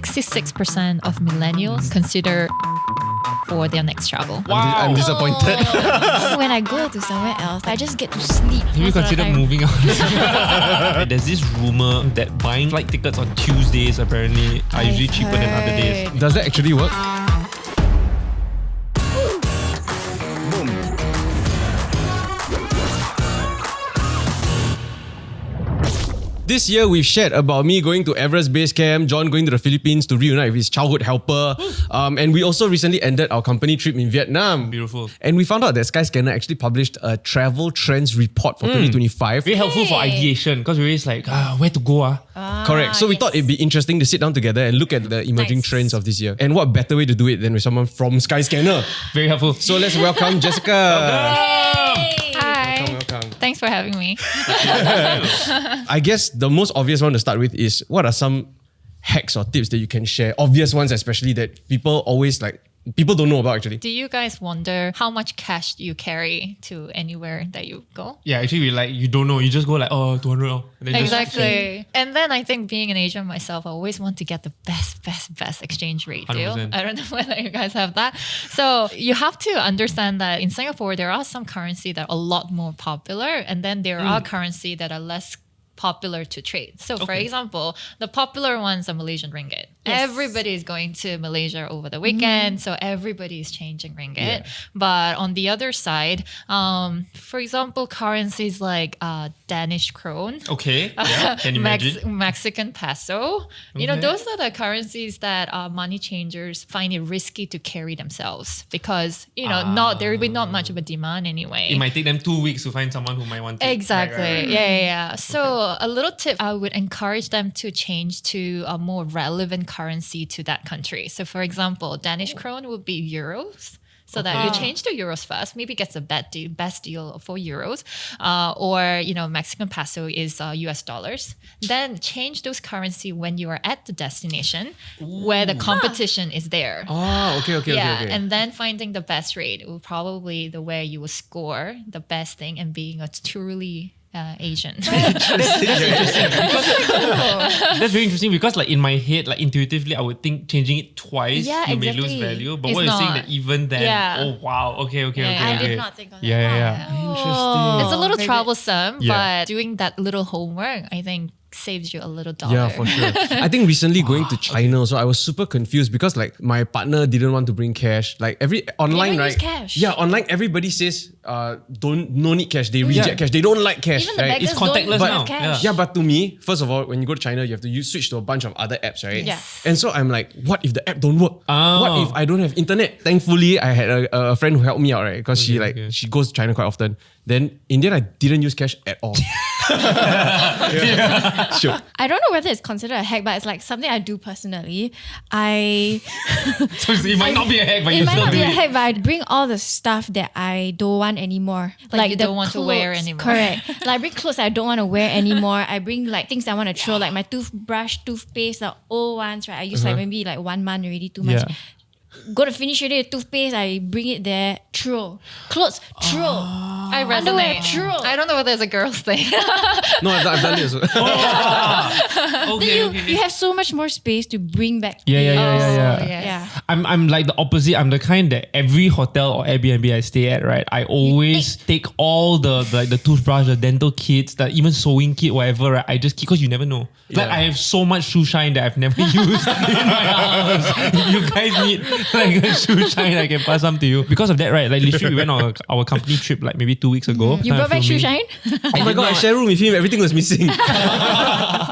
66% of millennials consider for their next travel. I'm disappointed. When I go to somewhere else, I just get to sleep. Have you considered moving on? There's this rumor that buying flight tickets on Tuesdays apparently are usually cheaper than other days. Does that actually work? This year, we've shared about me going to Everest Base Camp, John going to the Philippines to reunite with his childhood helper. And we also recently ended our company trip in Vietnam. Beautiful. And we found out that Skyscanner actually published a travel trends report for 2025. Very helpful for ideation because we're always like, where to go? Correct. So we thought it'd be interesting to sit down together and look at the emerging trends of this year. And what better way to do it than with someone from Skyscanner? Very helpful. So let's welcome Jessica. Welcome. Thanks for having me. I guess the most obvious one to start with is what are some hacks or tips that you can share? Obvious ones especially that people don't know about actually. Do you guys wonder how much cash you carry to anywhere that you go? Yeah, actually you don't know. You just go like, 200. Exactly. And then I think being an Asian myself, I always want to get the best exchange rate deal. 100%. I don't know whether you guys have that. So you have to understand that in Singapore, there are some currency that are a lot more popular. And then there are currency that are less popular to trade. So for example, the popular ones are Malaysian ringgit. Yes. Everybody is going to Malaysia over the weekend, so everybody is changing ringgit. Yeah. But on the other side, for example, currencies like Danish krone. Okay, yeah. Can you imagine? Mexican peso. You know, those are the currencies that money changers find it risky to carry themselves because, you know, there will be not much of a demand anyway. It might take them 2 weeks to find someone who might want to. Exactly. Right. Yeah. So a little tip, I would encourage them to change to a more relevant currency to that country. So for example, Danish krone would be euros. So that you change to euros first, maybe gets a best deal for euros. Or, you know, Mexican peso is US dollars. Then change those currency when you are at the destination where the competition is there. Oh, okay. And then finding the best rate will probably the way you will score the best thing and being a truly Asian. That's interesting. That's very interesting because like in my head, like intuitively, I would think changing it twice you may lose value. But what you're saying that even then, oh wow, okay. I did not think on that. Yeah. Interesting. It's a little troublesome, but doing that little homework, I think saves you a little dollar. Yeah, for sure. I think recently going to China also, I was super confused because like my partner didn't want to bring cash. Like online, right? Use cash. Yeah, online everybody says no need cash. They reject cash. They don't like cash. Even the right? beggars It's contactless don't now. have cash. Yeah, but to me, first of all, when you go to China, you have to switch to a bunch of other apps, right? Yes. And so I'm like, what if the app don't work? What if I don't have internet? Thankfully, I had a friend who helped me out, right? Because she goes to China quite often. Then in the end, I didn't use cash at all. Sure. I don't know whether it's considered a hack, but it's like something I do personally. So it might not be a hack, but you might still not do be a it. hack, but I bring all the stuff that I don't want anymore. Like you the don't want to wear clothes. anymore. Correct. Like I bring clothes I don't want to wear anymore. I bring like things I want to throw, like my toothbrush, toothpaste, the old ones, right? I use like maybe like 1 month already, 2 months. Yeah. Go to finish already, toothpaste, I bring it there, throw. Clothes, throw. I Underwear, resonate. throw. I don't know whether it's a girl's thing. No, I've done it as well. Then you have so much more space to bring back. Yeah. I'm like the opposite. I'm the kind that every hotel or Airbnb I stay at, right? I always take all the toothbrush, the dental kits, the even sewing kit, whatever. Right? I just keep because you never know. Like I have so much shoe shine that I've never used in my house. You guys need like a shoe shine, I can pass some to you. Because of that, right? Like literally, we went on our company trip like maybe 2 weeks ago. You brought back shoe shine? Oh my god, I share room with him. Everything was missing.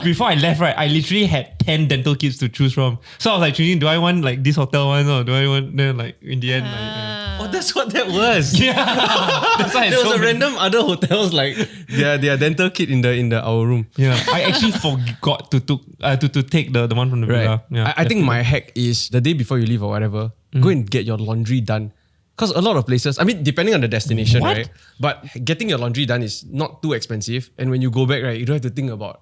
Before I left, right, I literally had 10 dental kits to choose from. So I was like choosing, do I want like this hotel one or do I want then like in the end Oh, that's what that was. Yeah. That's why there was a random other hotels like their dental kit in our room. Yeah. I actually forgot to take the one from the villa. Yeah, I think my hack is the day before you leave or whatever, go and get your laundry done. Because a lot of places, I mean, depending on the destination, right? But getting your laundry done is not too expensive. And when you go back, right, you don't have to think about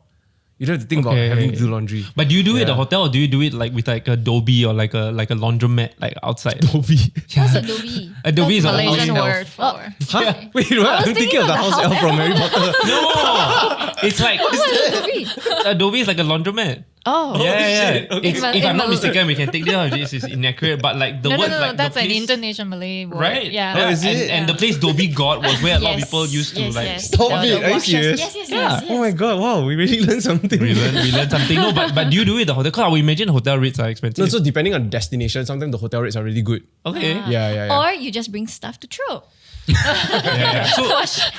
having to do laundry. But do you do it at the hotel or do you do it like with like a Adobe or like a laundromat like outside? Adobe. What's Adobe? Adobe is a Malaysian house word for. Huh? Wait, what? I'm thinking of the house elf from Harry Potter. No, it's like What's Adobe? Adobe is like a laundromat. Oh. Yeah. Okay. If I'm not mistaken, we can take this out. This is inaccurate, but like the No, word, no, like that's the an place, Indonesian Malay word. right? Yeah. Oh, is it? And the place Dhoby God was where a lot of people used to Stop it, are you serious? Yes. Oh my god, wow, we really learned something. we learned something. No, but do you do it at the hotel? Because I would imagine hotel rates are expensive. No, so depending on destination, sometimes the hotel rates are really good. Okay. Yeah. Or you just bring stuff to throw. Yeah. So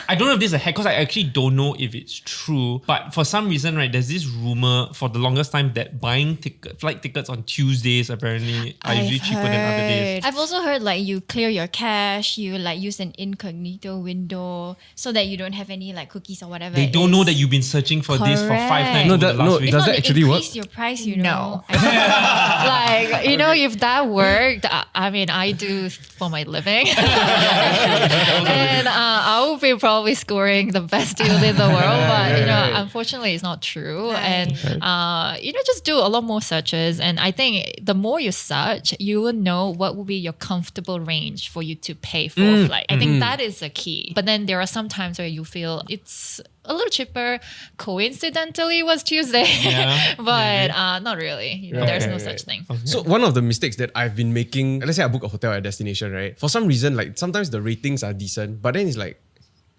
I don't know if this is a hack because I actually don't know if it's true. But for some reason, right, there's this rumor for the longest time that buying flight tickets on Tuesdays apparently are usually cheaper than other days. I've also heard like you clear your cache, you like use an incognito window so that you don't have any like cookies or whatever. They don't know that you've been searching for this for 5 nights No, over the last week. does that actually work? Increase your price, you No. know. Like, if that worked, I mean, I do for my living. And I will be probably scoring the best deals in the world. But, unfortunately, it's not true. Right. And, just do a lot more searches. And I think the more you search, you will know what will be your comfortable range for you to pay for a flight. I think that is the key. But then there are some times where you feel it's a little cheaper. Coincidentally, it was Tuesday. Yeah, but not really. There's no such thing. Okay. So one of the mistakes that I've been making, let's say I book a hotel at a destination, right? For some reason, like sometimes the ratings are decent, but then it's like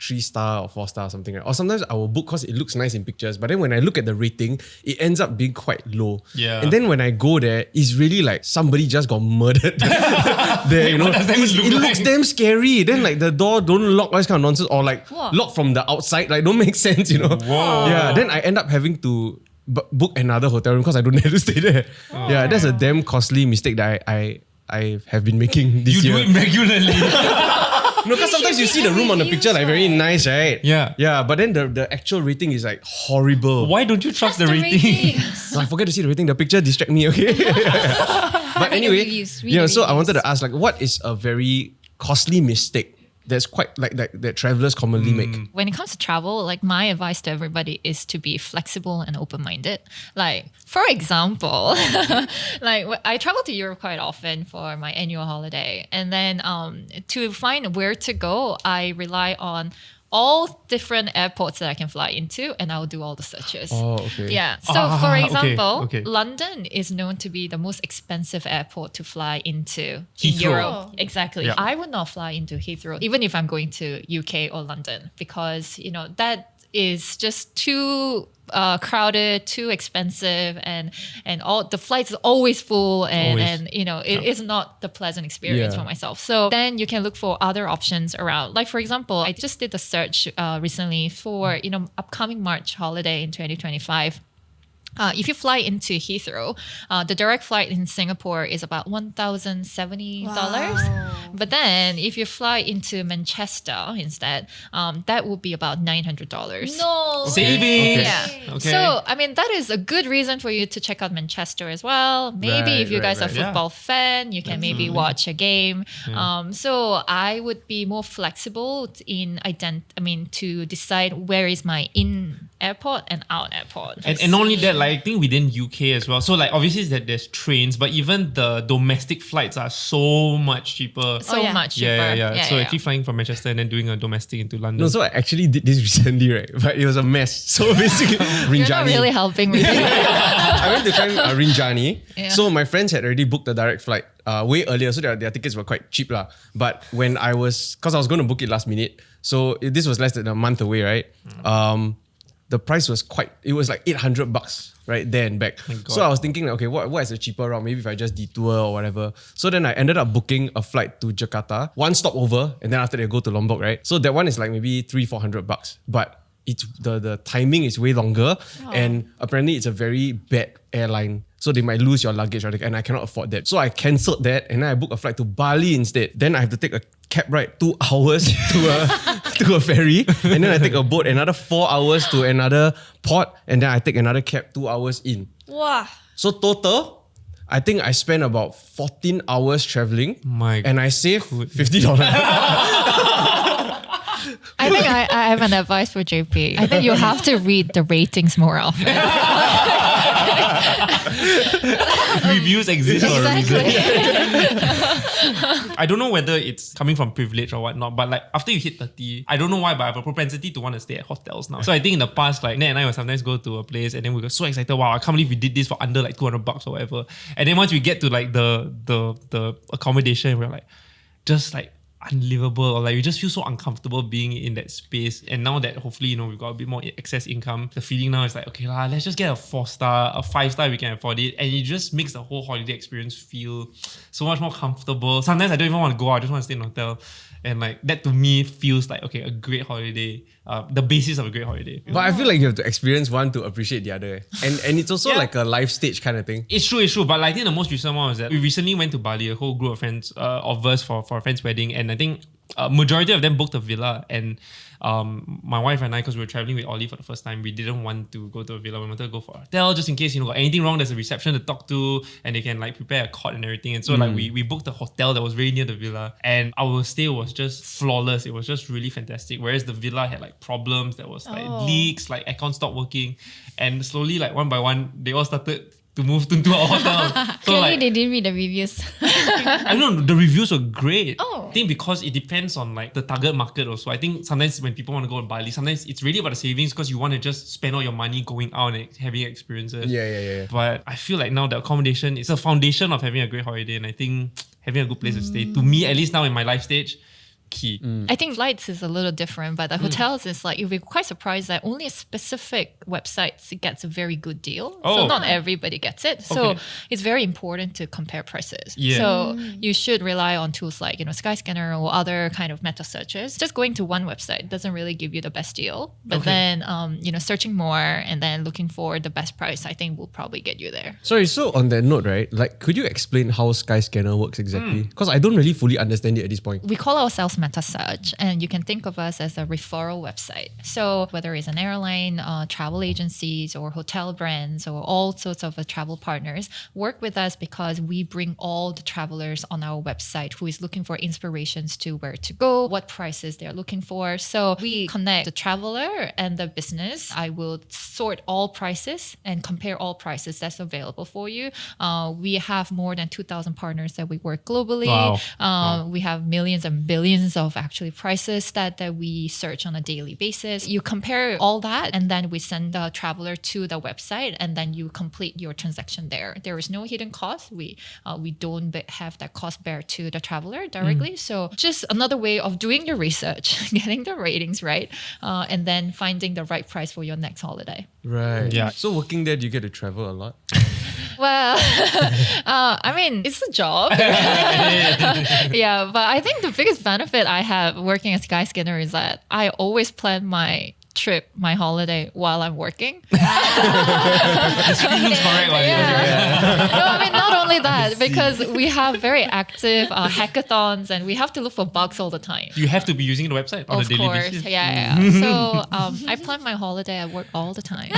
3-star or 4-star or something, right? Or sometimes I will book because it looks nice in pictures, but then when I look at the rating, it ends up being quite low. Yeah. And then when I go there, it's really like somebody just got murdered there, What does that It look looks like? damn scary. Then like the door don't lock, all this kind of nonsense, or like Whoa. lock from the outside, like don't make sense, Whoa. Yeah, then I end up having to book another hotel room because I don't have to stay there. Yeah, that's a damn costly mistake that I have been making this You year. do it regularly. No, because sometimes you see the room on the picture like very nice, right? Yeah. Yeah, but then the actual rating is like horrible. Why don't you trust the The rating? ratings. No, I forget to see the rating. The picture distract me, okay? But anyway, reviews, read the so I wanted reviews. to ask, like, what is a very costly mistake that's quite like that travelers commonly make? When it comes to travel, like my advice to everybody is to be flexible and open-minded. Like, for example, like I travel to Europe quite often for my annual holiday. And then to find where to go, I rely on all different airports that I can fly into, and I'll do all the searches. Oh, okay. Yeah. So, for example, okay. London is known to be the most expensive airport to fly into in Heathrow. Europe. Exactly. Yeah. I would not fly into Heathrow, even if I'm going to UK or London, because that is just too crowded, too expensive, and all the flights is always full, and it is not the pleasant experience Yeah. for myself. So then you can look for other options around. Like for example, I just did a search recently for upcoming March holiday in 2025. If you fly into Heathrow, the direct flight in Singapore is about $1,070. Wow. But then if you fly into Manchester instead, that would be about $900. No. Savings. Yeah. Okay. So, I mean, that is a good reason for you to check out Manchester as well. Maybe Right, if you guys right, are right. football fan, you can maybe watch a game. So I would be more flexible to decide where is my in airport and out airport. And not only that, like I think within UK as well. So like obviously there's trains, but even the domestic flights are so much cheaper. so yeah. much cheaper. Yeah. So actually flying from Manchester and then doing a domestic into London. No, so I actually did this recently, right? But it was a mess. So basically, Rinjani. You're not really helping me. I went to find Rinjani. Yeah. So my friends had already booked the direct flight way earlier, so their tickets were quite cheap lah. But when because I was going to book it last minute, so this was less than a month away, right? The price was it was like $800, right, there and back. God. So I was thinking, okay, what is a cheaper route? Maybe if I just detour or whatever. So then I ended up booking a flight to Jakarta, one stop over, and then after that I go to Lombok, right? So that one is like maybe $300-400, but it's the timing is way longer, and apparently it's a very bad airline. So they might lose your luggage, right? And I cannot afford that. So I cancelled that, and then I booked a flight to Bali instead. Then I have to take a cab ride 2 hours to a ferry, and then I take a boat another 4 hours to another port, and then I take another cab 2 hours in. Wow. So total, I think I spent about 14 hours traveling, My and I saved $50. I think I have an advice for JP. I think you have to read the ratings more often. Reviews exist for a reason. I don't know whether it's coming from privilege or whatnot, but like after you hit 30, I don't know why, but I have a propensity to want to stay at hotels now. So I think in the past, like Ned and I would sometimes go to a place and then we got so excited, wow, I can't believe we did this for under like $200 or whatever. And then once we get to like the accommodation, we're like, just like unlivable, or like you just feel so uncomfortable being in that space. And now that hopefully, you know, we've got a bit more excess income, the feeling now is like, okay lah, let's just get a 4-star, a 5-star, we can afford it. And it just makes the whole holiday experience feel so much more comfortable. Sometimes I don't even want to go out, I just want to stay in a hotel. And like that to me feels like, okay, a great holiday, the basis of a great holiday. But I feel like you have to experience one to appreciate the other. And it's also like a life stage kind of thing. It's true. But like, I think the most recent one was that we recently went to Bali, a whole group of friends of us for a friend's wedding. And I think majority of them booked a villa. And my wife and I, because we were traveling with Ollie for the first time, we didn't want to go to a villa. We wanted to go for a hotel just in case, you know, got anything wrong, there's a reception to talk to and they can like prepare a cot and everything. And so like we booked a hotel that was very near the villa and our stay was just flawless. It was just really fantastic. Whereas the villa had like problems. There was like leaks, like aircon stopped working. And slowly, like one by one, they all started to move to our hotel. So Clearly like, they didn't read the reviews. I don't know, the reviews were great. Oh. I think because it depends on like the target market also. I think sometimes when people want to go to Bali, sometimes it's really about the savings because you want to just spend all your money going out and having experiences. Yeah. But I feel like now the accommodation is a foundation of having a great holiday, and I think having a good place to stay, to me, at least now in my life stage, key. I think flights is a little different, but the hotels is like, you'll be quite surprised that only a specific website gets a very good deal. Oh. So not everybody gets it. So Okay. it's very important to compare prices. Yeah. So you should rely on tools like, you know, Skyscanner or other kind of meta searches. Just going to one website doesn't really give you the best deal. But Okay. then, you know, searching more and then looking for the best price, I think will probably get you there. Sorry, so on that note, right, like could you explain how Skyscanner works exactly? Because I don't really fully understand it at this point. We call ourselves meta search, and you can think of us as a referral website. So whether it's an airline, travel agencies, or hotel brands, or all sorts of travel partners work with us because we bring all the travelers on our website who is looking for inspirations to where to go, what prices they're looking for. So we connect the traveler and the business. I will sort all prices and compare all prices that's available for you. We have more than 2,000 partners that we work globally. Wow. We have millions and billions of actually prices that we search on a daily basis. You compare all that and then we send the traveler to the website and then you complete your transaction there. There is no hidden cost. We don't have that cost bear to the traveler directly. So just another way of doing your research, getting the ratings right, and then finding the right price for your next holiday. Right. Yeah. So working there, do you get to travel a lot? Well, I mean, it's a job. Yeah, but I think the biggest benefit I have working at Skyscanner is that I always plan my trip, my holiday while I'm working. Looks correct. No, I mean, not only that, because we have very active hackathons and we have to look for bugs all the time. You have to be using the website on a Of daily course, basis. yeah. So I plan my holiday at work all the time.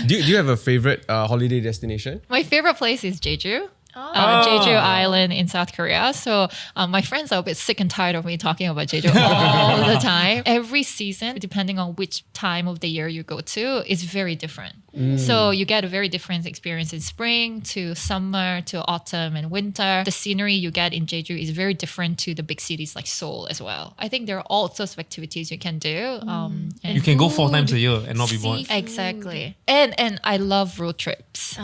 Do you have a favorite holiday destination? My favorite place is Jeju. Jeju Island in South Korea. So my friends are a bit sick and tired of me talking about Jeju all the time. Every season, depending on which time of the year you go to, is very different. So you get a very different experience in spring to summer to autumn and winter. The scenery you get in Jeju is very different to the big cities like Seoul as well. I think there are all sorts of activities you can do. And You can go 4 times a year and not be bored. exactly. And I love road trips. Okay.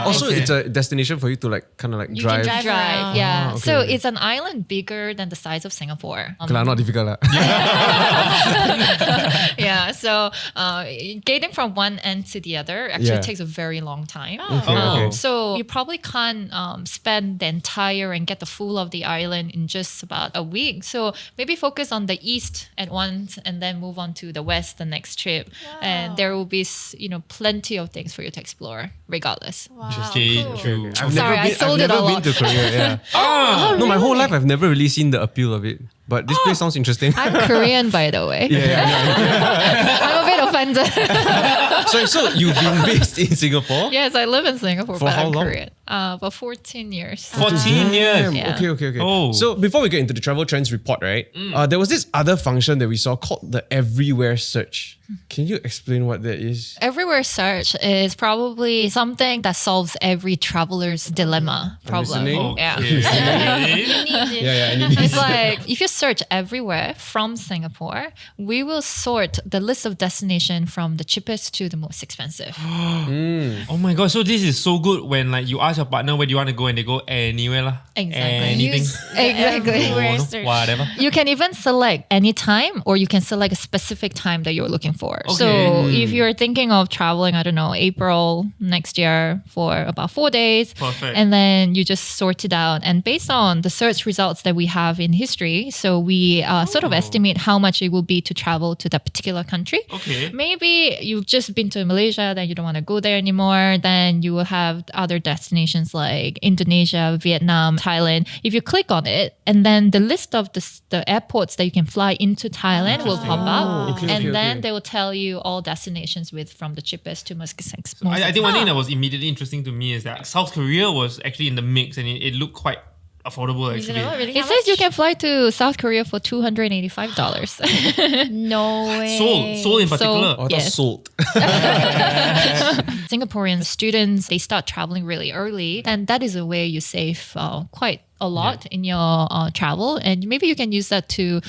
Also, okay. it's a destination for you to like kind of like You drive. can drive around. Yeah. okay, So okay. it's an island bigger than the size of Singapore. Okay lah, not difficult lah. Yeah. So getting from one end to the other actually Yeah. takes a very long time. Okay. So you probably can't spend the entire and get the full of the island in just about a week. So maybe focus on the east at once and then move on to the west the next trip. And there will be plenty of things for you to explore regardless. Wow, Jeju. I've Sorry, I sold it never a been lot. to Korea. Yeah. No, my whole life I've never really seen the appeal of it. But this place sounds interesting. I'm Korean, by the way. I'm a bit offended. So you've been based in Singapore? Yes, I live in Singapore, For but how I'm long? Korean. About 14 years. 14 years. Yeah. Okay. Oh. So before we get into the travel trends report, right? There was this other function that we saw called the everywhere search. Can you explain what that is? Everywhere search is probably something that solves every traveler's dilemma problem. listening. Yeah. You need this. Yeah, I need It's like if you search everywhere from Singapore, we will sort the list of destination from the cheapest to the most expensive. Oh my god, so this is so good when like you ask your partner where do you want to go and they go anywhere lah. Exactly. Anything. Use the Exactly. everywhere No, search. whatever. You can even select any time or you can select a specific time that you're looking for. Okay. So if you're thinking of traveling, I don't know, April next year for about 4 days. Perfect. And then you just sort it out. And based on the search results that we have in history, so we sort of estimate how much it will be to travel to that particular country. Okay. Maybe you've just been to Malaysia, then you don't want to go there anymore. Then you will have other destinations like Indonesia, Vietnam, Thailand. If you click on it, and then the list of the airports that you can fly into Thailand will pop up. Okay, and okay, then okay. they will tell you all destinations with from the cheapest to most expensive. I think one thing that was immediately interesting to me is that South Korea was actually in the mix and it looked quite affordable Is it actually. not really? It How says you much? can fly to South Korea for $285. No way. Seoul in particular. Oh, I thought Yes. sold. Singaporean students, they start traveling really early, and that is a way you save quite a lot in your travel, and maybe you can use that to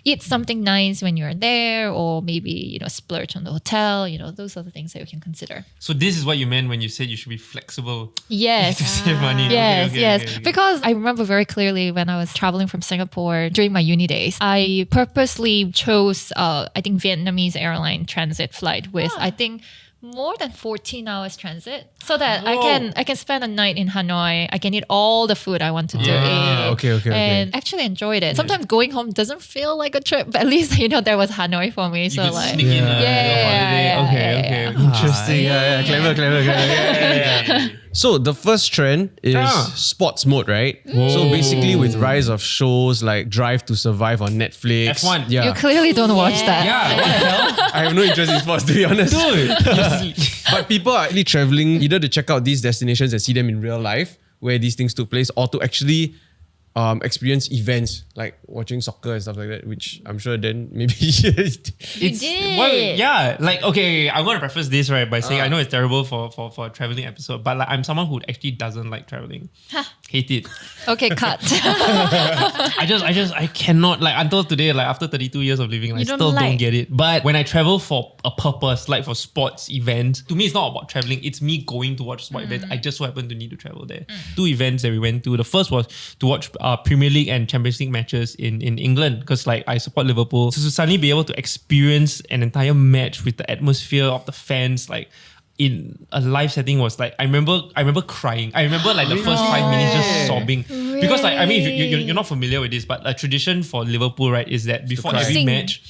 eat something nice when you're there, or maybe splurge on the hotel. Those are the things that you can consider. So this is what you meant when you said you should be flexible Yes. to save money. Yes, Okay, yes. okay. Because I remember very clearly when I was traveling from Singapore during my uni days, I purposely chose, I think, Vietnamese airline transit flight with, I think, more than 14 hours transit, so that I can spend a night in Hanoi. I can eat all the food I want to do. Okay. And actually enjoyed it. Sometimes going home doesn't feel like a trip, but at least there was Hanoi for me. You So could like, sneak in a Yeah, holiday. yeah, Okay. Interesting. Yeah, clever. Yeah. So the first trend is sports mode, right? So basically with rise of shows like Drive to Survive on Netflix. F1. Yeah. you clearly don't watch that. Yeah, what the hell? I have no interest in sports, to be honest. Dude. But people are actually traveling either to check out these destinations and see them in real life, where these things took place, or to actually experience events like watching soccer and stuff like that, which I'm sure then maybe You did. Well, yeah, like okay, I'm gonna preface this right by saying I know it's terrible for a traveling episode, but like I'm someone who actually doesn't like traveling. Hate it. Okay, cut. I cannot, like, until today, like after 32 years of living, like, I You don't still don't like- get it. But when I travel for a purpose, like for sports events, to me it's not about traveling, it's me going to watch sport events. I just so happen to need to travel there. 2 events that we went to. The first was to watch Premier League and Champions League matches in England, because like I support Liverpool. So to suddenly be able to experience an entire match with the atmosphere of the fans, like in a live setting, was like I remember crying. I remember like the first 5 minutes just sobbing. Because like I mean you're not familiar with this, but a tradition for Liverpool, right, is that before every Sing. match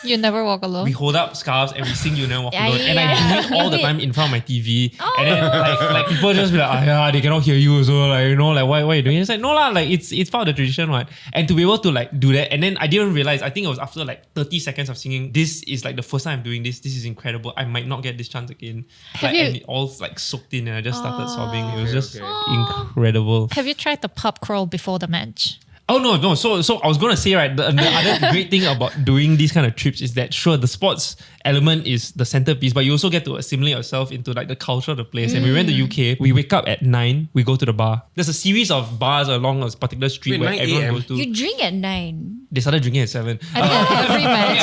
You never walk alone. we hold up scarves and we sing You Never Walk Yeah, Alone. And I yeah. do it all the time in front of my TV. And then like people just be like, yeah, they cannot hear you so like, why are you doing it? It's like, no lah, like it's part of the tradition, right? And to be able to like do that, and then I didn't realize, I think it was after like 30 seconds of singing, this is like the first time I'm doing this. This is incredible. I might not get this chance again. Have Like, you- and it all like soaked in and I just started sobbing. It was just incredible. Have you tried the pub crawl before the match? Oh no. So I was gonna say, right, the other great thing about doing these kind of trips is that sure, the sports element is the centerpiece, but you also get to assimilate yourself into like the culture of the place. And we went to UK. We wake up at 9. We go to the bar. There's a series of bars along a particular street Wait, where 9 everyone AM? goes to. You drink at 9. They started drinking at 7. I think every match.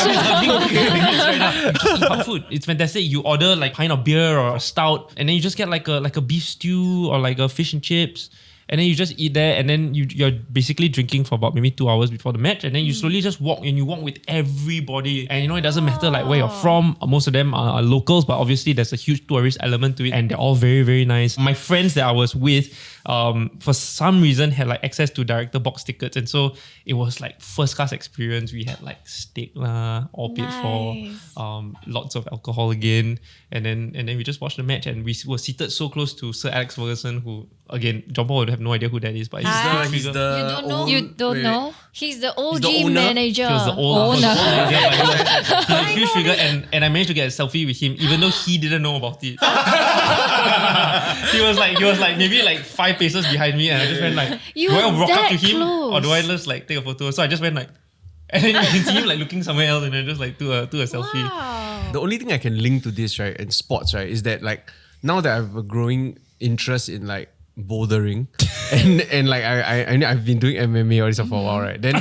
Just eat hot food. It's fantastic. You order like pint of beer or a stout, and then you just get like a beef stew or like a fish and chips. And then you just eat there, and then you're basically drinking for about maybe 2 hours before the match, and then you slowly just walk, and you walk with everybody. And it doesn't matter like where you're from. Most of them are locals, but obviously there's a huge tourist element to it, and they're all very, very nice. My friends that I was with, for some reason, had like access to director box tickets, and so it was like first class experience. We had like steak lah, all paid Nice. for, lots of alcohol again, and then we just watched the match, and we were seated so close to Sir Alex Ferguson, who Again, John Paul would have no idea who that is, but He's You don't know? You don't know? He's the OG owner? manager. He was the old Owner. he was a huge figure, and I managed to get a selfie with him, even though he didn't know about it. he was like maybe like 5 paces behind me, and I just went like, You do I were walk up that to him or close. do I just like take a photo? So I just went like, and then you can see him like looking somewhere else, and I just like took a selfie. Wow. The only thing I can link to this, right, in sports, right, is that like now that I have a growing interest in like bouldering and like I've been doing MMA all this stuff for a while, right? Then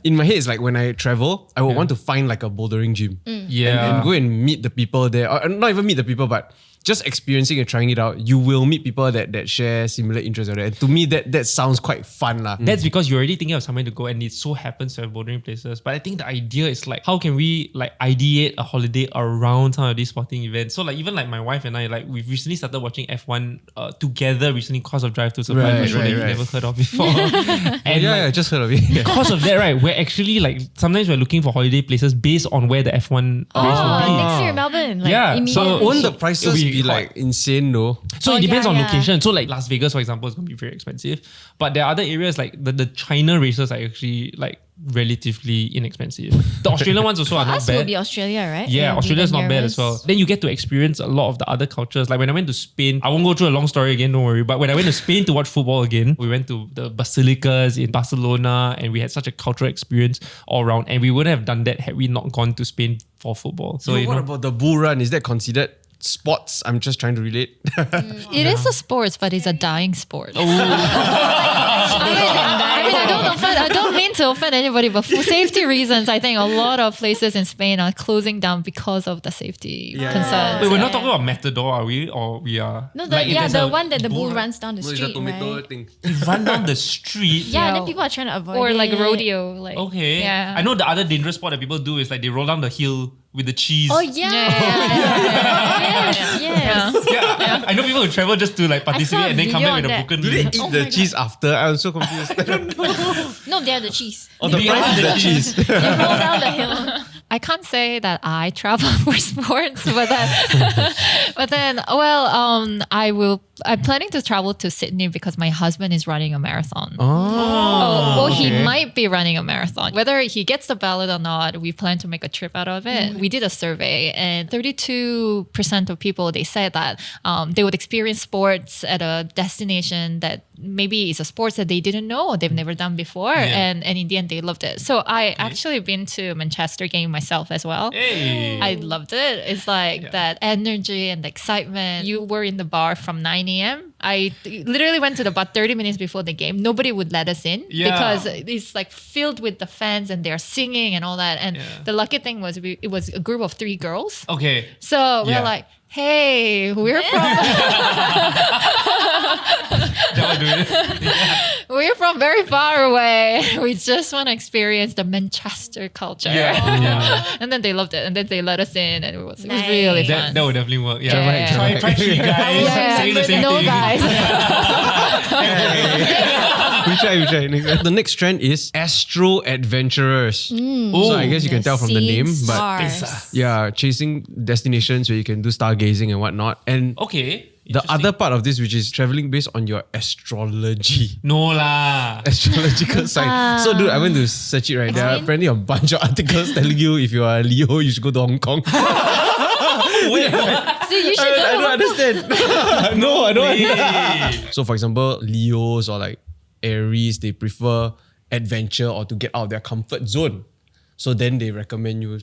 in my head, it's like when I travel, I would want to find like a bouldering gym. Yeah. And go and meet the people there. Or not even meet the people, but just experiencing and trying it out, you will meet people that share similar interests. And to me, that sounds quite fun. That's because you're already thinking of somewhere to go, and it so happens to have bouldering places. But I think the idea is like, how can we like ideate a holiday around some of these sporting events? So like even like my wife and I, like we've recently started watching F1 together recently because of Drive to Survive, a show that you've never heard of before. And I just heard of it. Yeah. because of that, right, we're actually like sometimes we're looking for holiday places based on where the F1 race will be. Next year, Melbourne. Like, Yeah, immediately. so Won't the So prices it'll be be like insane though? So Oh, it depends yeah, on yeah. location. So like Las Vegas, for example, is going to be very expensive. But there are other areas like the China races are actually like relatively inexpensive. The Australian ones also are not Us will bad. be Australia, right? Yeah, It'll be Australia's the not bad as well. nearest. Then you get to experience a lot of the other cultures. Like when I went to Spain, I won't go through a long story again, don't worry. But when I went to Spain to watch football again, we went to the basilicas in Barcelona and we had such a cultural experience all around. And we wouldn't have done that had we not gone to Spain for football. So, What about the bull run? Is that considered sports? I'm just trying to relate. It is a sport, but it's a dying sport. Oh. I don't mean to offend anybody, but for safety reasons, I think a lot of places in Spain are closing down because of the safety concerns. Wait, we're not talking about Matador, are we? Or we are? No, Like, if yeah, there's the a one that the bull run- runs down the street, right? thing. run down the street. Yeah, Yeah. then people are trying to avoid Or like it. rodeo. Like, Okay. Yeah. I know the other dangerous sport that people do is like they roll down the hill with the cheese. Oh yeah. Yes, yes. Yeah. I know people who travel just to like saw a participate and then come video back with a on that. broken Do they limb. eat Oh the my cheese after? I'm so confused. No, they're the cheese. Oh, the They price are is the the cheese. They roll down the hill. I can't say that I travel for sports, but then, I'm planning to travel to Sydney because my husband is running a marathon. Well, he might be running a marathon. Whether he gets the ballot or not, we plan to make a trip out of it. We did a survey, and 32% of people, they said that they would experience sports at a destination that maybe is a sports that they didn't know, they've never done before, and in the end, they loved it. So I actually been to Manchester game myself as well. Hey. I loved it. It's like that energy and the excitement. You were in the bar from 9 a.m. I literally went to the bar 30 minutes before the game. Nobody would let us in because it's like filled with the fans and they're singing and all that. And the lucky thing was it was a group of 3 girls. Okay. So we're Yeah. like, hey, we're we're from very far away. We just want to experience the Manchester culture. Yeah. And then they loved it. And then they let us in and it was Nice. really fun. That would definitely work. Yeah. Yeah. Try 3 guys Yeah. saying the same No thing. guys. we try. The next trend is astro adventurers. So I guess you can tell from the name, but yeah, chasing destinations where you can do stargazing and whatnot. And Okay. the other part of this, which is traveling based on your astrology. No lah. Astrological sign. So dude, I went to search it, right? There are apparently a bunch of articles telling you if you are a Leo, you should go to Hong Kong. Wait. So you should I don't understand. No, I don't. Hey. So for example, Leos or like Aries, they prefer adventure or to get out of their comfort zone. So then they recommend you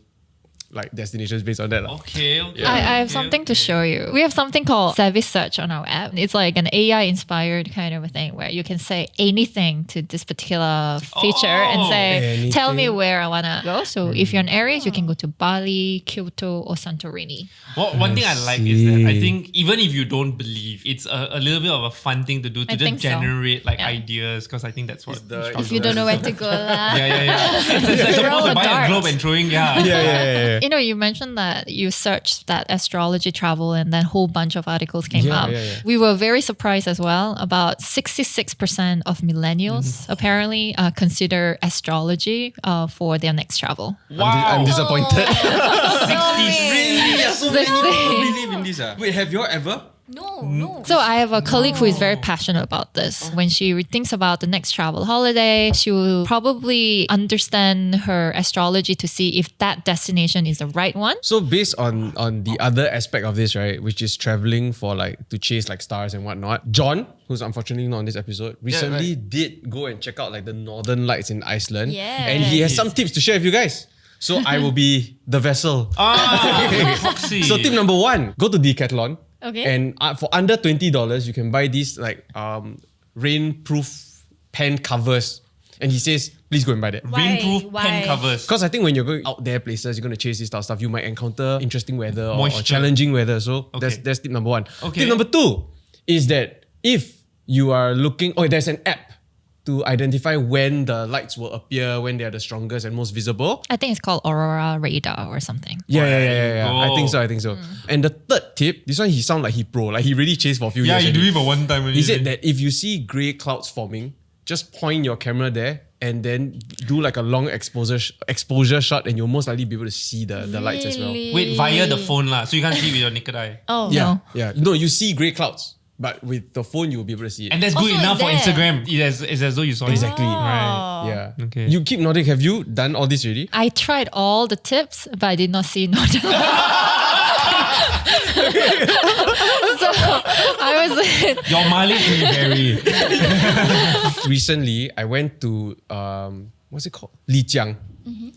like destinations based on that. Okay. I have something to show you. We have something called Service Search on our app. It's like an AI inspired kind of a thing where you can say anything to this particular feature and say, tell me where I want to go. So if you're an Aries, you can go to Bali, Kyoto, or Santorini. Well, one thing I like is that I think even if you don't believe, it's a little bit of a fun thing to do to I just think so. generate like Yeah. ideas because I think that's what. If you don't know where to go, lah. Yeah. It's like Throw supposed a to buy a dart. globe and throwing. Yeah. You know, you mentioned that you searched that astrology travel and then a whole bunch of articles came Yeah, up. yeah. We were very surprised as well. About 66% of millennials apparently consider astrology for their next travel. I'm disappointed. 60. Really? So many people believe in this. Wait, have you all ever? No. So I have a colleague who is very passionate about this. When she thinks about the next travel holiday, she will probably understand her astrology to see if that destination is the right one. So based on the other aspect of this, right, which is traveling for like to chase like stars and whatnot, John, who's unfortunately not on this episode, recently did go and check out like the Northern Lights in Iceland. Yes. And he has some tips to share with you guys. So I will be the vessel. Foxy. So tip number 1, go to Decathlon. Okay. And for under $20, you can buy these like rainproof pen covers. And he says, please go and buy that. Rainproof pen covers. Because I think when you're going out there places, you're going to chase this type of stuff, you might encounter interesting weather or Moisture. challenging weather. So Okay. that's tip number 1. Okay. Tip number 2 is that if you are looking, there's an app to identify when the lights will appear, when they are the strongest and most visible. I think it's called Aurora Radar or something. Yeah. go. I think so. And the third tip, this one he sound like he pro, like he really chased for a few Yeah, years. you do already. it for one time. He said that if you see grey clouds forming, just point your camera there and then do like a long exposure shot, and you'll most likely be able to see the lights as well. Wait, via the phone lah, so you can't see it with your naked eye. Oh, Yeah. No, you see grey clouds, but with the phone you'll be able to see it. And that's good Also, enough for it's there. Instagram. It's as though you saw it. Exactly. Right. Yeah. Okay. You keep nodding. Have you done all this already? I tried all the tips, but I did not see Northern So I was Your Malik may vary. Recently, I went to what's it called? Lijiang,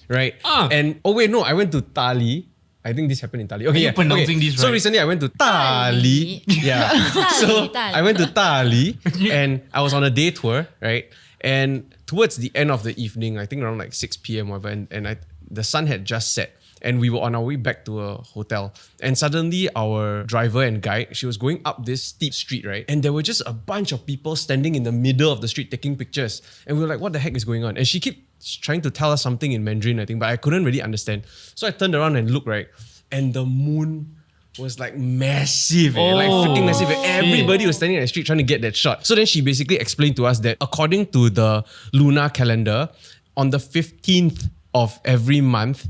right? Ah. And I went to Tali. I think this happened in Tali. Okay, you pronouncing this So right? recently I went to Tali. Yeah. So Tali. I went to Tali and I was on a day tour, right? And towards the end of the evening, I think around like 6 p.m. or whatever, and the sun had just set. And we were on our way back to a hotel. And suddenly our driver and guide, she was going up this steep street, right? And there were just a bunch of people standing in the middle of the street taking pictures. And we were like, what the heck is going on? And she kept trying to tell us something in Mandarin, I think, but I couldn't really understand. So I turned around and looked, right? And the moon was like massive, like freaking massive. And everybody was standing in the street trying to get that shot. So then she basically explained to us that according to the lunar calendar, on the 15th of every month,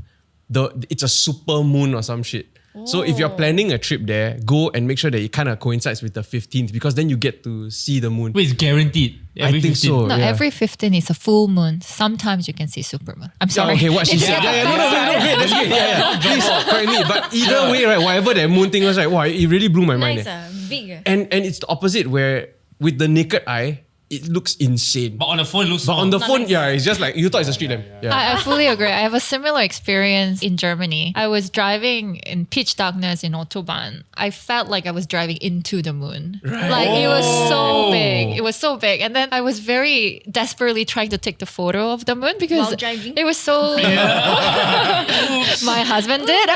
it's a super moon or some shit. So if you're planning a trip there, go and make sure that it kind of coincides with the 15th, because then you get to see the moon. Wait, it's guaranteed. I think 15. so. No, yeah. every 15 is a full moon. Sometimes you can see supermoon. I'm sorry. Okay, what she said. Yeah, no, great, that's great. Yeah. Please correct me. But either way, right, whatever that moon thing was, right, wow, it really blew my mind. Nice, big. And it's the opposite, where with the naked eye, it looks insane. But on the phone, it looks But small. on the phone, it's just like you thought it's a street lamp. Yeah. I fully agree. I have a similar experience in Germany. I was driving in pitch darkness in Autobahn. I felt like I was driving into the moon. Right. Like it was so big. It was so big. And then I was very desperately trying to take the photo of the moon because While driving? it was so... My husband did.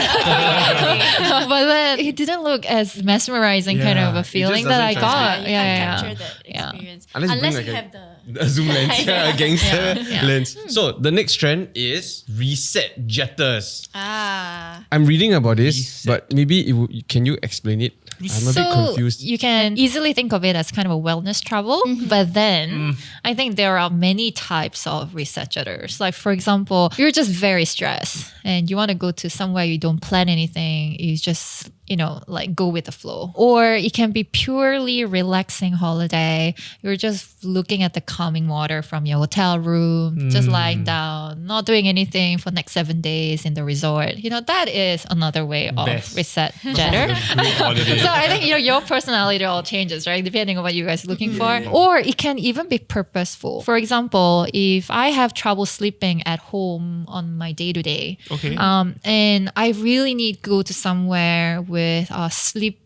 But then it didn't look as mesmerizing kind of Yeah, a it feeling just that I doesn't got. You can't capture that experience. Unless Unless you bring you like have the... a zoom lens, Yeah. gangster Yeah. lens. So the next trend is reset jetters. Ah. I'm reading about this, Reset. but maybe can you explain it? I'm a bit confused. You can easily think of it as kind of a wellness travel, but then I think there are many types of reset jetters. Like for example, you're just very stressed and you want to go to somewhere you don't plan anything. You just like go with the flow. Or it can be purely relaxing holiday. You're just looking at the calming water from your hotel room, just lying down, not doing anything for next 7 days in the resort. That is another way of Best. reset jetter. Great holiday. So I think your personality all changes, right? Depending on what you guys are looking for. Or it can even be purposeful. For example, if I have trouble sleeping at home on my day-to-day, Okay. and I really need to go to somewhere with a sleep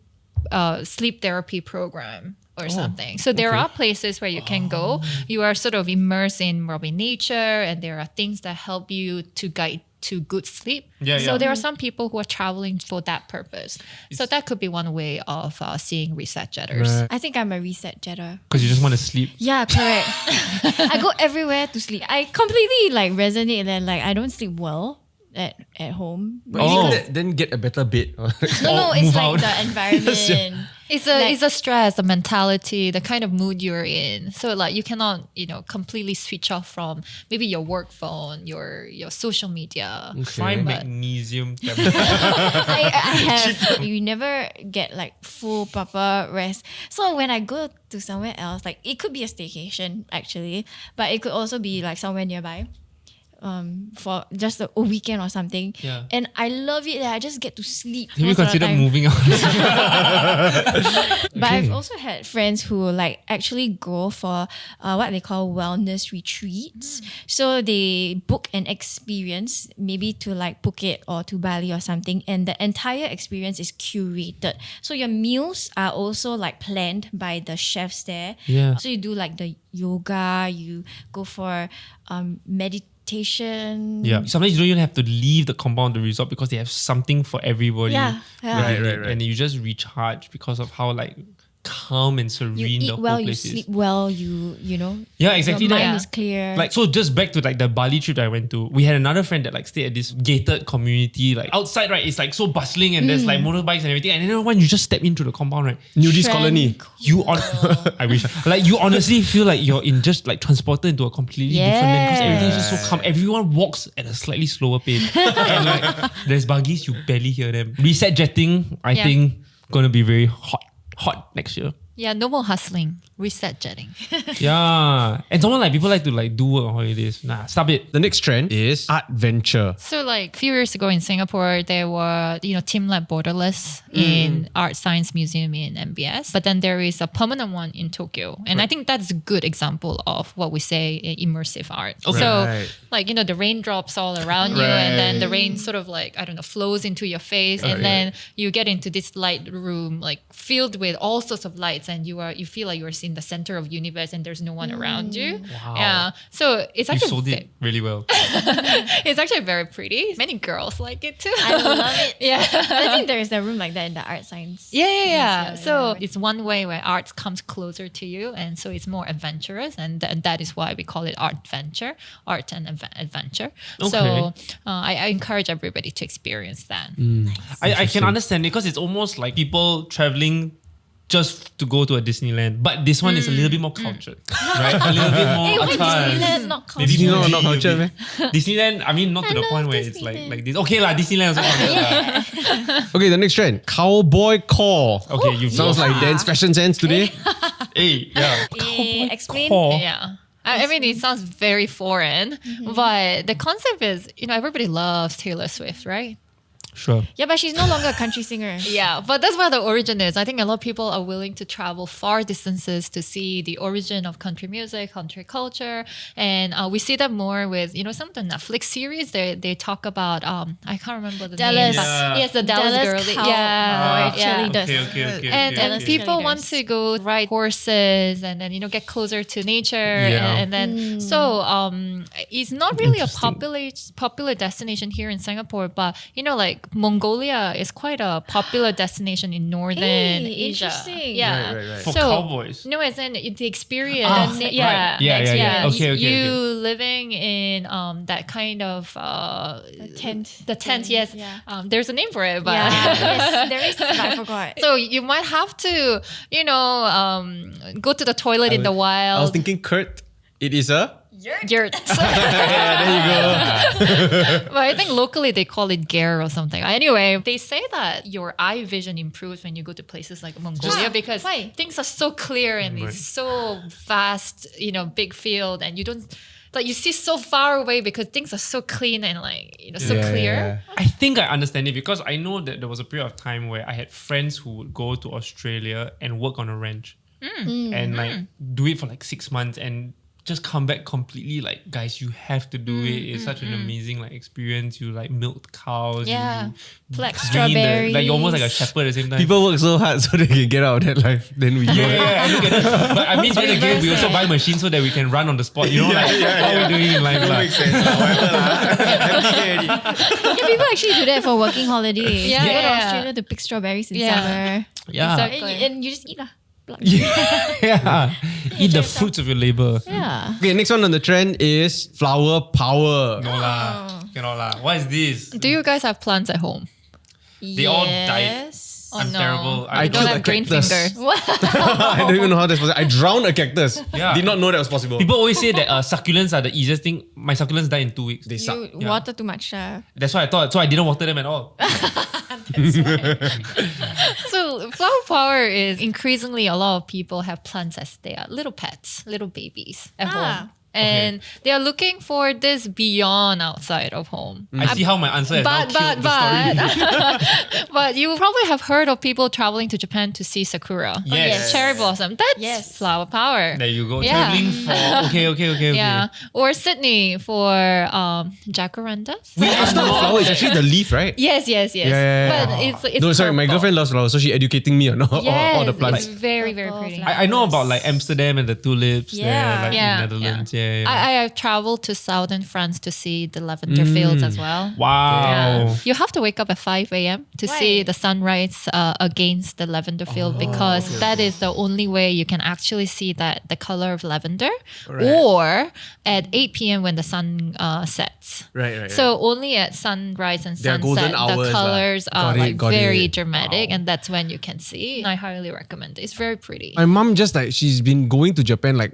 therapy program or something. So there are places where you can go. You are sort of immersed in probably nature, and there are things that help you to guide to good sleep. Yeah, so yeah. there are some people who are traveling for that purpose. So that could be one way of seeing reset jetters. Right. I think I'm a reset jetter. Because you just want to sleep. Yeah, correct. I go everywhere to sleep. I completely resonate that I don't sleep well at home. But isn't that then get a better bed? No, Or it's move like out. the environment. It's a stress, the mentality, the kind of mood you're in. So like you cannot, completely switch off from maybe your work phone, your social media. Try magnesium tablet. I have. You never get like full proper rest. So when I go to somewhere else, like it could be a staycation actually, but it could also be like somewhere nearby. For just a weekend or something. Yeah. And I love it that I just get to sleep. Have you most of the considered time. moving out? But I've also had friends who like actually go for what they call wellness retreats. So they book an experience, maybe to like Phuket or to Bali or something, and the entire experience is curated. So your meals are also like planned by the chefs there. Yeah. So you do like the yoga, you go for meditation. Yeah. Sometimes you don't even have to leave the compound of the resort because they have something for everybody. Yeah. Right. And you just recharge because of how like calm and serene You the eat whole well, you place sleep is. well, you know. Yeah, exactly Your that. mind is clear. Like, so just back to like the Bali trip that I went to, we had another friend that like stayed at this gated community. Like outside, right, it's like so bustling and there's like motorbikes and everything. And then when you just step into the compound, right, Nudist colony. I wish. Like you honestly feel like you're in just like transported into a completely different land because everything is just so calm. Everyone walks at a slightly slower pace. And like there's buggies, you barely hear them. Reset jetting, I think, gonna be very hot next year. Yeah, no more hustling. Reset jetting. Yeah. And someone like people like to like do work on holidays. Nah, stop it. The next trend is art venture. So like a few years ago in Singapore, there were, Team Lab Borderless in Art Science Museum in MBS. But then there is a permanent one in Tokyo. And I think that's a good example of what we say immersive art. Okay. So Right. like, the rain drops all around you and then the rain sort of like, I don't know, flows into your face. And then you get into this light room like filled with all sorts of lights and you feel like you're in the center of universe and there's no one around you. Wow. Yeah. So it's You actually sold it really well. it's actually very pretty. Many girls like it too. I love it. Yeah. I think there is a room like that in the art science. Yeah. So yeah. it's one way where art comes closer to you, and so it's more adventurous, and that is why we call it art and adventure. So I encourage everybody to experience that. I can understand it because it's almost like people traveling just to go to a Disneyland, but this one is a little bit more cultured, right? A little bit more. Hey, why advanced. Disneyland not Maybe cultured? more not cultured, G, Disneyland, I mean, not to the love point where it's Disneyland. like this. Okay, Disneyland also counted. Okay, the next trend, Cowboy Core. Okay, you Sounds like Dan's fashion sense today. Hey, yeah. Explain. Core. Yeah. I mean, it sounds very foreign, but the concept is, everybody loves Taylor Swift, right? Sure. Yeah, but she's no longer a country singer. Yeah, but that's where the origin is. I think a lot of people are willing to travel far distances to see the origin of country music, country culture. And we see that more with, some of the Netflix series. They talk about, I can't remember the name. Dallas. But Yeah. yes, the Dallas girl. Cowboy Yeah. actually does. Okay. And Dallas people cheerleaders. want to go ride horses and then, get closer to nature. Yeah. And then, so it's not really a popular destination here in Singapore, but, like Mongolia is quite a popular destination in northern Hey, Asia. interesting. Yeah. Right. For cowboys. No, as in the experience. right. Yeah. Okay. You living in that kind of Tent. The tent, thing. yes. Yeah. There's a name for it, but Yes, there is, but I forgot. so you might have to, go to the toilet in the wild. I was thinking, Kurt, it is a... Yurt. But I think locally they call it ger or something. Anyway, they say that your eye vision improves when you go to places like Mongolia because Why? things are so clear and it's so vast, big field, and you don't. Like you see so far away because things are so clean and so clear. I think I understand it because I know that there was a period of time where I had friends who would go to Australia and work on a ranch and do it for 6 months and just come back completely guys, you have to do it. It's such an amazing experience. You milk cows. Yeah. You Pluck green strawberries. you're almost like a shepherd at the same time. People work so hard so they can get out of that life. Then we go. Yeah, I look at that. But I mean, then again, we also buy machines so that we can run on the spot. What are we doing in life? Makes sense. Yeah, people actually do that for working holidays. Yeah, They go to yeah. Australia to pick strawberries in Yeah. summer. Yeah. Exactly. And you just eat lah. Pluck. Yeah. Eat the fruits of your labor. Yeah. Okay, next one on the trend is flower power. No lah. Cannot lah. What is this? Do you guys have plants at home? They all died. Yes. I'm no. terrible. I You don't killed have a green cactus. fingers. I don't even know how that's possible. I drowned a cactus. Yeah. Did not know that was possible. People always say that succulents are the easiest thing. My succulents die in 2 weeks. They suck. You water too much. That's why I thought. So I didn't water them at all. So flower power is increasingly a lot of people have plants as they are little pets, little babies at home. And they are looking for this beyond outside of home. I see how my answer has now killed the story. But you probably have heard of people traveling to Japan to see sakura. Yes. Cherry blossom. That's flower power. There you go. Yeah. Traveling for okay. Yeah. Or Sydney for jacarandas. It's not a flower, it's actually the leaf, right? Yes. Yeah. But it's No, sorry, my purple. girlfriend loves flowers, so she educating me on all the Yes, plants. it's very, very pretty. I know about like Amsterdam and the tulips Yeah. there, like Yeah, in Netherlands. Yeah. I have traveled to southern France to see the lavender fields as well. Wow. Yeah. You have to wake up at 5 a.m. to Why? see the sunrise against the lavender field because that is the only way you can actually see that the color of lavender. Or at 8 p.m. when the sun sets. Right. So only at sunrise and There are sunset, golden hours, the colors are Got it, like got very it. dramatic, and that's when you can see. I highly recommend it. It's very pretty. My mom just like, she's been going to Japan like,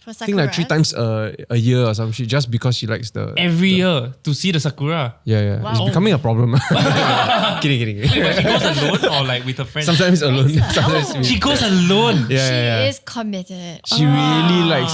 For I think like 3 times a year or some shit, just because she likes the... Every year to see the sakura. Yeah. Wow. It's becoming a problem. kidding. But she goes alone or like with her friends? Sometimes alone. Sometimes Oh. with- She goes alone. yeah. She is committed. She really likes,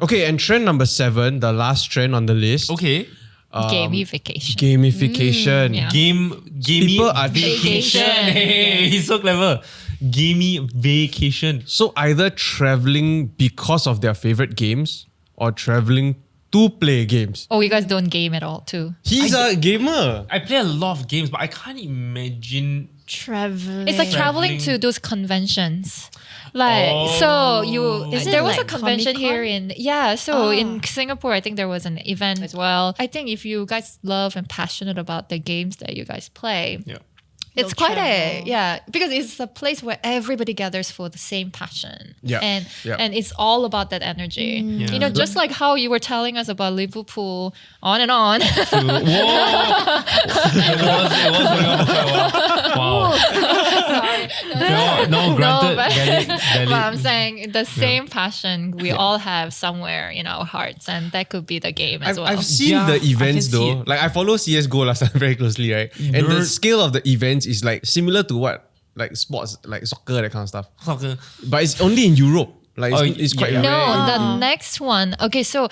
Okay, and trend number 7, the last trend on the list. Okay. Gamification. Gamification. Yeah. Gamey People are- vacation. Hey, he's so clever. Gamey vacation. So either traveling because of their favorite games or traveling to play games. Oh, you guys don't game at all too. He's a gamer. I play a lot of games, but I can't imagine. Traveling. It's like traveling to those conventions. Like so you Is it there was a like convention here Comic-Con? so in Singapore I think there was an event as well. I think if you guys love and passionate about the games that you guys play, Yeah. it's You'll quite travel. because it's a place where everybody gathers for the same passion. Yeah, And yeah. and it's all about that energy. Yeah. You know, just like how you were telling us about Liverpool on and on. Whoa! it was going on for quite a while. Wow. No, granted. but, valid. but I'm saying the same passion we all have somewhere in our hearts, and that could be the game as well. I've seen Yeah, the I events can see though. it. Like I follow CSGO last time very closely, right? And the Nerd. scale of the events is like similar to what like sports, like soccer, that kind of stuff. Soccer. But it's only in Europe. Like it's quite yeah. No, rare. the next one. Okay, so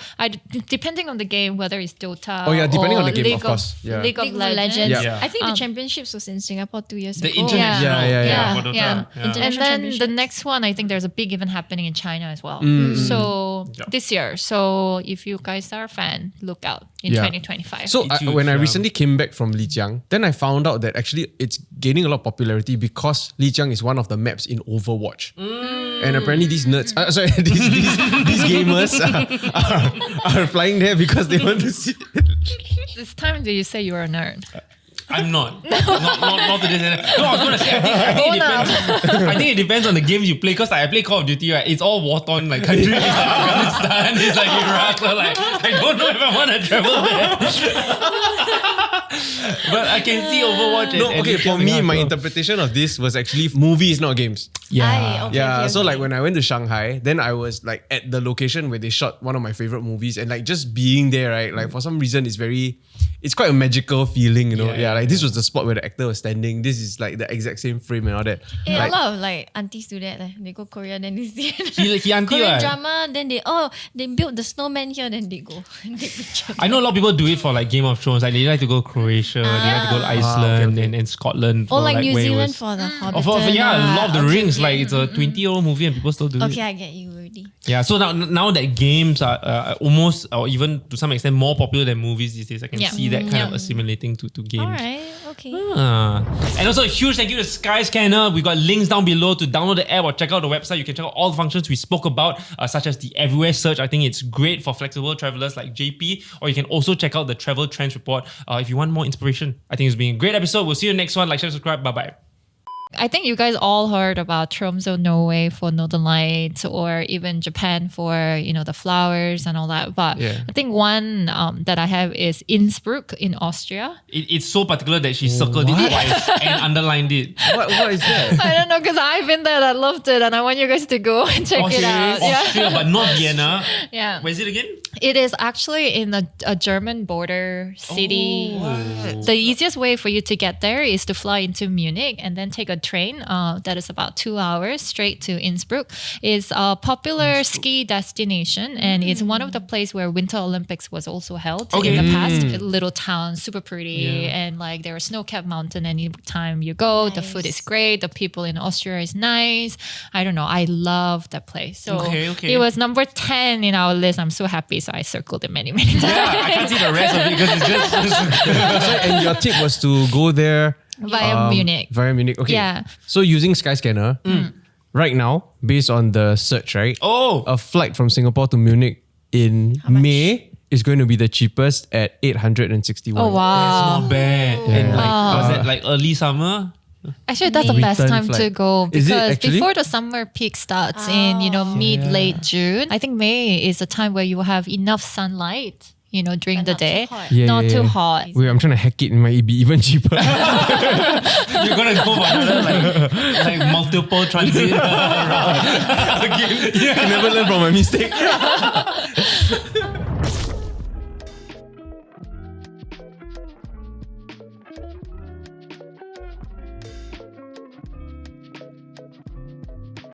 depending on the game, whether it's Dota. Oh, yeah, depending or on the game, League of course. Yeah. League of League of Legends. Legends. Yeah. I think the championships was in Singapore 2 years The ago. international. Yeah. For Dota. Yeah. Yeah. And International then the championships. next one, I think there's a big event happening in China as well. So Yeah. this year. So if you guys are a fan, look out in Yeah. 2025. So It's huge, when I yeah. recently came back from Lijiang, then I found out that actually it's gaining a lot of popularity because Lijiang is one of the maps in Overwatch. And apparently these nerds, these gamers are flying there because they want to see. this time did you say you were a nerd? I'm not. Not to this. No, I was gonna say. I think it depends. I think it depends on the games you play. Cause like, I play Call of Duty, right? It's all war-torn like countries. It's like Afghanistan. It's like Iraq. So like, I don't know if I want to travel there. But I can see Overwatch. No, and okay, for Lijiang, me, yeah, my so- interpretation of this was actually movies, not games. Aye, okay, So okay. like when I went to Shanghai, then I was like at the location where they shot one of my favorite movies, and like just being there, right? Like for some reason, it's quite a magical feeling, you know. Yeah, Like this was the spot where the actor was standing. This is like the exact same frame and all that. Yeah, Like, a lot of like aunties do that. Like, they go Korea, then they see He auntie, Korean right? drama, then they build the snowman here, then they go and take pictures. I know a lot of people do it for like Game of Thrones. Like they like to go Croatia, they like to go to Iceland and Scotland. Or for, like New where it Zealand was- for the Hobbit. Oh, for Lord of the Rings, like it's a 20-year-old movie and people still do it. Okay, I get you already. Yeah, so now that games are almost or even to some extent more popular than movies these days, I can Yeah. see that kind Yeah. of assimilating to games. Alright, okay. And also a huge thank you to Skyscanner. We've got links down below to download the app or check out the website. You can check out all the functions we spoke about, such as the everywhere search. I think it's great for flexible travelers like JP. Or you can also check out the travel trends report if you want more inspiration. I think it's been a great episode. We'll see you next one. Like, share, subscribe. Bye-bye. I think you guys all heard about Tromsø, Norway for Northern Lights, or even Japan for, the flowers and all that. But Yeah. I think one that I have is Innsbruck in Austria. It's so particular that she circled it twice and underlined it. What is that? I don't know, because I've been there, I loved it, and I want you guys to go and check it out. Austria, but not Vienna. Yeah. Where is it again? It is actually in a German border city. Oh, The easiest way for you to get there is to fly into Munich and then take a train that is about 2 hours straight to Innsbruck. It's a popular ski destination, and it's one of the places where Winter Olympics was also held in the past. A little town, super pretty, and like there are snow-capped mountain anytime you go. The food is great. The people in Austria is nice. I don't know. I love that place. So Okay. it was number 10 in our list. I'm so happy. So I circled it many times. Yeah, I can't see the rest of it because it's just And your tip was to go there Via Munich. Via Munich. Okay. Yeah. So using Skyscanner, right now, based on the search, right? A flight from Singapore to Munich in May is going to be the cheapest at 861. Oh, wow. not bad. And was that like early summer? Actually, that's the best Return time to flight. go Is it because actually? before the summer peak starts in, mid-late June, I think May is a time where you have enough sunlight, during the not day. too hot. Not too hot. Wait, I'm trying to hack it. It might be even cheaper. You're gonna go for another like multiple transit route again. I never learned from my mistake.